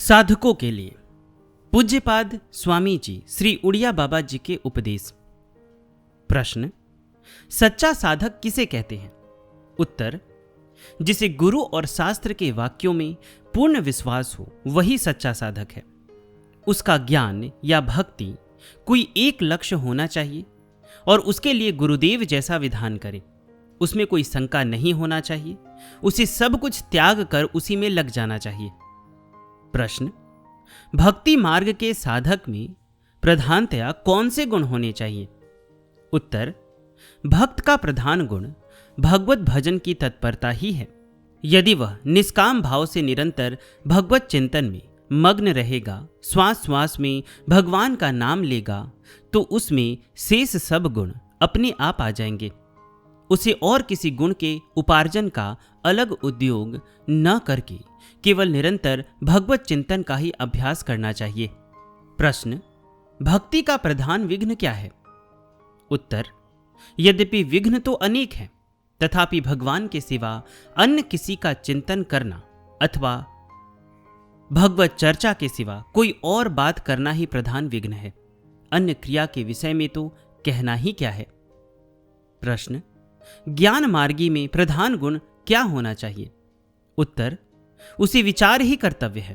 साधकों के लिए पूज्यपाद स्वामी जी श्री उड़िया बाबा जी के उपदेश। प्रश्न, सच्चा साधक किसे कहते हैं? उत्तर, जिसे गुरु और शास्त्र के वाक्यों में पूर्ण विश्वास हो वही सच्चा साधक है। उसका ज्ञान या भक्ति कोई एक लक्ष्य होना चाहिए और उसके लिए गुरुदेव जैसा विधान करे। उसमें कोई शंका नहीं होना चाहिए। उसे सब कुछ त्याग कर उसी में लग जाना चाहिए। प्रश्न, भक्ति मार्ग के साधक में प्रधानतया कौन से गुण होने चाहिए? उत्तर, भक्त का प्रधान गुण भगवत भजन की तत्परता ही है। यदि वह निष्काम भाव से निरंतर भगवत चिंतन में मग्न रहेगा, श्वास श्वास में भगवान का नाम लेगा, तो उसमें शेष सब गुण अपने आप आ जाएंगे। उसे और किसी गुण के उपार्जन का अलग उद्योग न करके केवल निरंतर भगवत चिंतन का ही अभ्यास करना चाहिए। प्रश्न, भक्ति का प्रधान विघ्न क्या है? उत्तर, यद्यपि विघ्न तो अनेक हैं, तथापि भगवान के सिवा अन्य किसी का चिंतन करना अथवा भगवत चर्चा के सिवा कोई और बात करना ही प्रधान विघ्न है। अन्य क्रिया के विषय में तो कहना ही क्या है। प्रश्न, ज्ञान मार्गी में प्रधान गुण क्या होना चाहिए? उत्तर, उसे विचार ही कर्तव्य है।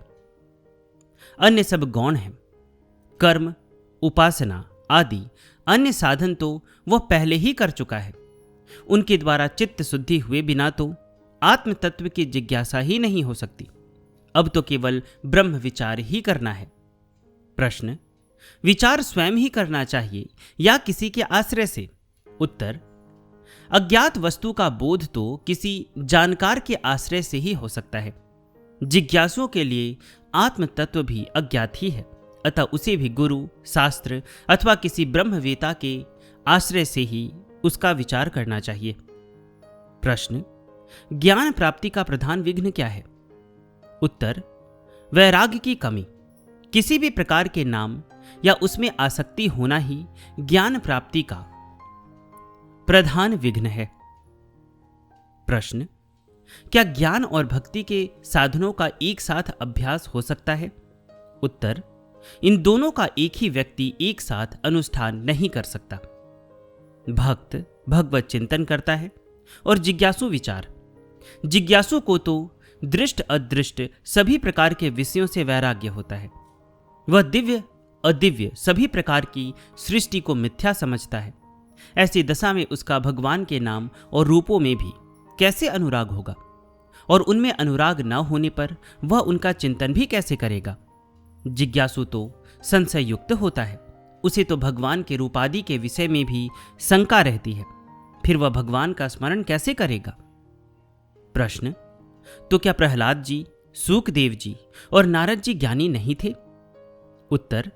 अन्य सब गौण हैं। कर्म, उपासना आदि अन्य साधन तो वह पहले ही कर चुका है। उनके द्वारा चित्त शुद्धि हुए बिना तो आत्म तत्व की जिज्ञासा ही नहीं हो सकती। अब तो केवल ब्रह्म विचार ही करना है। प्रश्न, विचार स्वयं ही करना चाहिए या किसी के आश्रय से? उत्तर, अज्ञात वस्तु का बोध तो किसी जानकार के आश्रय से ही हो सकता है। जिज्ञासुओं के लिए आत्म तत्व भी अज्ञात ही है, अतः उसे भी गुरु, शास्त्र अथवा किसी ब्रह्मवेता के आश्रय से ही उसका विचार करना चाहिए। प्रश्न, ज्ञान प्राप्ति का प्रधान विघ्न क्या है? उत्तर, वैराग्य की कमी। किसी भी प्रकार के नाम या उसमें आसक्ति होना ही ज्ञान प्राप्ति का प्रधान विघ्न है। प्रश्न, क्या ज्ञान और भक्ति के साधनों का एक साथ अभ्यास हो सकता है? उत्तर, इन दोनों का एक ही व्यक्ति एक साथ अनुष्ठान नहीं कर सकता। भक्त भगवत चिंतन करता है और जिज्ञासु विचार। जिज्ञासु को तो दृष्ट अदृष्ट सभी प्रकार के विषयों से वैराग्य होता है। वह दिव्य अदिव्य सभी प्रकार की सृष्टि को मिथ्या समझता है। ऐसी दशा में उसका भगवान के नाम और रूपों में भी कैसे अनुराग होगा? और उनमें अनुराग न होने पर वह उनका चिंतन भी कैसे करेगा? जिज्ञासु तो संशय युक्त होता है। उसे तो भगवान के रूपादि के विषय में भी शंका रहती है। फिर वह भगवान का स्मरण कैसे करेगा? प्रश्न, तो क्या प्रहलाद जी, सूकदेव जी और नारद जी ज्ञानी नहीं थे? उत्तर,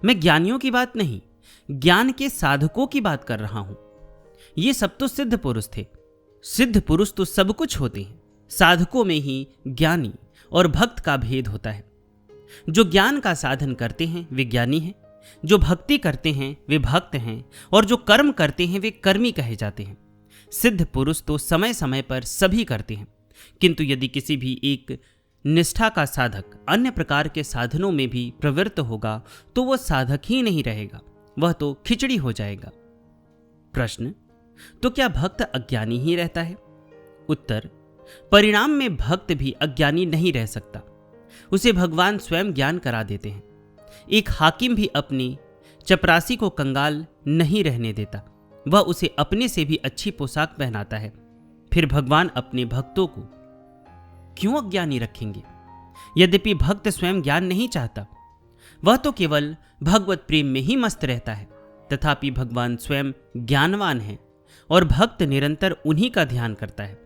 मैं ज्ञानियों की बात नहीं, ज्ञान के साधकों की बात कर रहा हूं। ये सब तो सिद्ध पुरुष थे। सिद्ध पुरुष तो सब कुछ होते हैं। साधकों में ही ज्ञानी और भक्त का भेद होता है। जो ज्ञान का साधन करते हैं वे ज्ञानी हैं, जो भक्ति करते हैं वे भक्त हैं, और जो कर्म करते हैं वे कर्मी कहे जाते हैं। सिद्ध पुरुष तो समय समय पर सभी करते हैं, किंतु यदि किसी भी एक निष्ठा का साधक अन्य प्रकार के साधनों में भी प्रवृत्त होगा तो वह साधक ही नहीं रहेगा, वह तो खिचड़ी हो जाएगा। प्रश्न, तो क्या भक्त अज्ञानी ही रहता है? उत्तर, परिणाम में भक्त भी अज्ञानी नहीं रह सकता। उसे भगवान स्वयं ज्ञान करा देते हैं। एक हाकिम भी अपनी चपरासी को कंगाल नहीं रहने देता। वह उसे अपने से भी अच्छी पोशाक पहनाता है। फिर भगवान अपने भक्तों को क्यों अज्ञानी रखेंगे? यद्यपि भक्त स्वयं ज्ञान नहीं चाहता, वह तो केवल भगवत प्रेम में ही मस्त रहता है, तथापि भगवान स्वयं ज्ञानवान है और भक्त निरंतर उन्हीं का ध्यान करता है।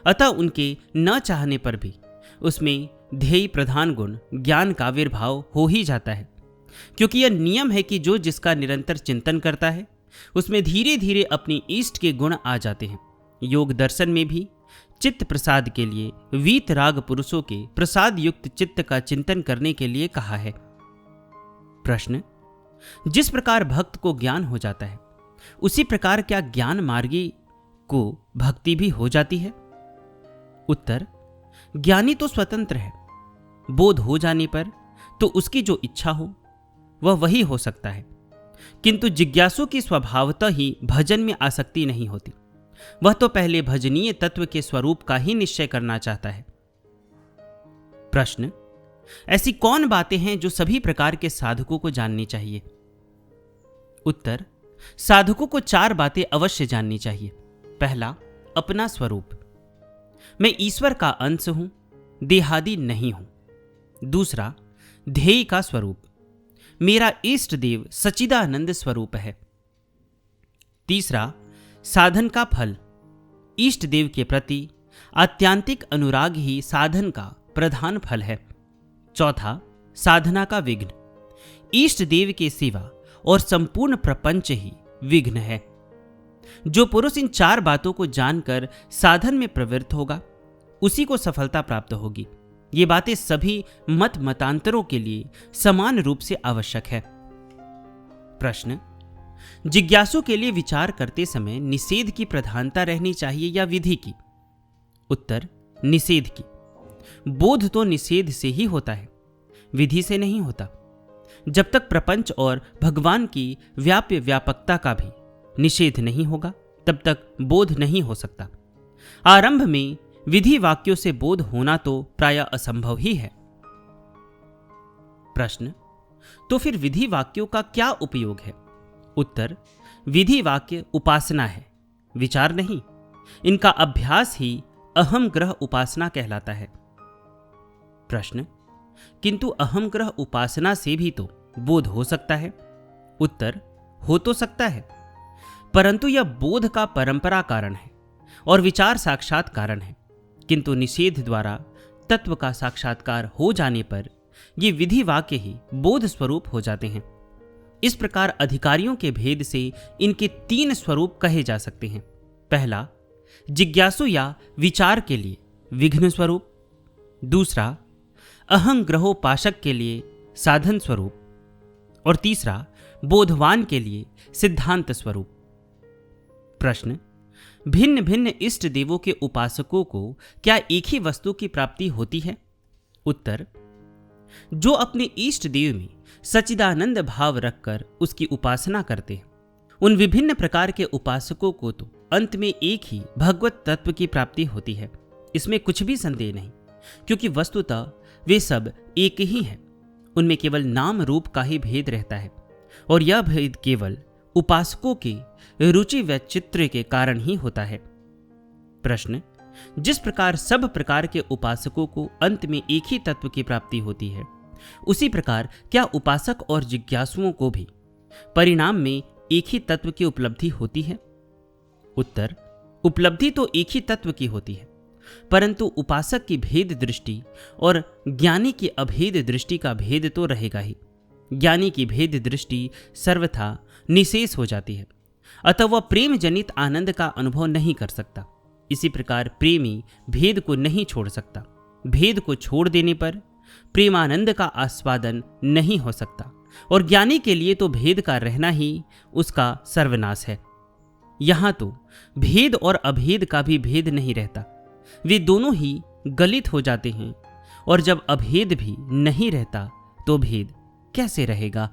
अतः उनके न चाहने पर भी उसमें ध्येय प्रधान गुण ज्ञान का आविर्भाव हो ही जाता है, क्योंकि यह नियम है कि जो जिसका निरंतर चिंतन करता है उसमें धीरे धीरे अपनी इष्ट के गुण आ जाते हैं। योग दर्शन में भी चित्त प्रसाद के लिए वीत राग पुरुषों के प्रसाद युक्त चित्त का चिंतन करने के लिए कहा है। प्रश्न, जिस प्रकार भक्त को ज्ञान हो जाता है उसी प्रकार क्या ज्ञान मार्गी को भक्ति भी हो जाती है? उत्तर, ज्ञानी तो स्वतंत्र है। बोध हो जाने पर तो उसकी जो इच्छा हो वह वही हो सकता है। किंतु जिज्ञासु की स्वभावतः ही भजन में आसक्ति नहीं होती। वह तो पहले भजनीय तत्व के स्वरूप का ही निश्चय करना चाहता है। प्रश्न, ऐसी कौन बातें हैं जो सभी प्रकार के साधकों को जाननी चाहिए? उत्तर, साधकों को 4 बातें अवश्य जाननी चाहिए। पहला, अपना स्वरूप। मैं ईश्वर का अंश हूं, देहादि नहीं हूं। दूसरा, ध्येय का स्वरूप। मेरा इष्ट देव सच्चिदानंद स्वरूप है। तीसरा, साधन का फल। इष्ट देव के प्रति आत्यांतिक अनुराग ही साधन का प्रधान फल है। चौथा, साधना का विघ्न। इष्ट देव के सिवा और संपूर्ण प्रपंच ही विघ्न है। जो पुरुष इन 4 बातों को जानकर साधन में प्रवृत्त होगा उसी को सफलता प्राप्त होगी। ये बातें सभी मतांतरों के लिए समान रूप से आवश्यक है। प्रश्न, जिज्ञासु के लिए विचार करते समय निषेध की प्रधानता रहनी चाहिए या विधि की? उत्तर, निषेध की। बोध तो निषेध से ही होता है, विधि से नहीं होता। जब तक प्रपंच और भगवान की व्याप्य व्यापकता का भी निषेध नहीं होगा तब तक बोध नहीं हो सकता। आरंभ में विधि वाक्यों से बोध होना तो प्रायः असंभव ही है। प्रश्न, तो फिर विधि वाक्यों का क्या उपयोग है? उत्तर, विधि वाक्य उपासना है, विचार नहीं। इनका अभ्यास ही अहम ग्रह उपासना कहलाता है। प्रश्न, किंतु अहम ग्रह उपासना से भी तो बोध हो सकता है। उत्तर, हो तो सकता है, परंतु यह बोध का परंपरा कारण है और विचार साक्षात कारण है। किंतु निषेध द्वारा तत्व का साक्षात्कार हो जाने पर ये विधि वाक्य ही बोध स्वरूप हो जाते हैं। इस प्रकार अधिकारियों के भेद से इनके 3 स्वरूप कहे जा सकते हैं। पहला, जिज्ञासु या विचार के लिए विघ्न स्वरूप। दूसरा, अहं ग्रहोपासक के लिए साधन स्वरूप। और तीसरा, बोधवान के लिए सिद्धांत स्वरूप। प्रश्न, भिन्न भिन्न इष्ट देवों के उपासकों को क्या एक ही वस्तु की प्राप्ति होती है? उत्तर, जो अपने इष्ट देव में सच्चिदानंद भाव रखकर उसकी उपासना करते हैं उन विभिन्न प्रकार के उपासकों को तो अंत में एक ही भगवत तत्व की प्राप्ति होती है। इसमें कुछ भी संदेह नहीं, क्योंकि वस्तुतः वे सब एक ही हैं। उनमें केवल नाम रूप का ही भेद रहता है और यह भेद केवल उपासकों के रुचि वैचित्र्य के कारण ही होता है। प्रश्न, जिस प्रकार सब प्रकार के उपासकों को अंत में एक ही तत्व की प्राप्ति होती है, उसी प्रकार क्या उपासक और जिज्ञासुओं को भी परिणाम में एक ही तत्व की उपलब्धि होती है? उत्तर, उपलब्धि तो एक ही तत्व की होती है, परंतु उपासक की भेद दृष्टि और ज्ञानी की अभेद दृष्टि का भेद तो रहेगा ही। ज्ञानी की भेद दृष्टि सर्वथा निशेष हो जाती है, अतः वह प्रेम जनित आनंद का अनुभव नहीं कर सकता। इसी प्रकार प्रेमी भेद को नहीं छोड़ सकता। भेद को छोड़ देने पर प्रेमानंद का आस्वादन नहीं हो सकता और ज्ञानी के लिए तो भेद का रहना ही उसका सर्वनाश है। यहाँ तो भेद और अभेद का भी भेद नहीं रहता, वे दोनों ही गलित हो जाते हैं और जब अभेद भी नहीं रहता तो भेद कैसे रहेगा?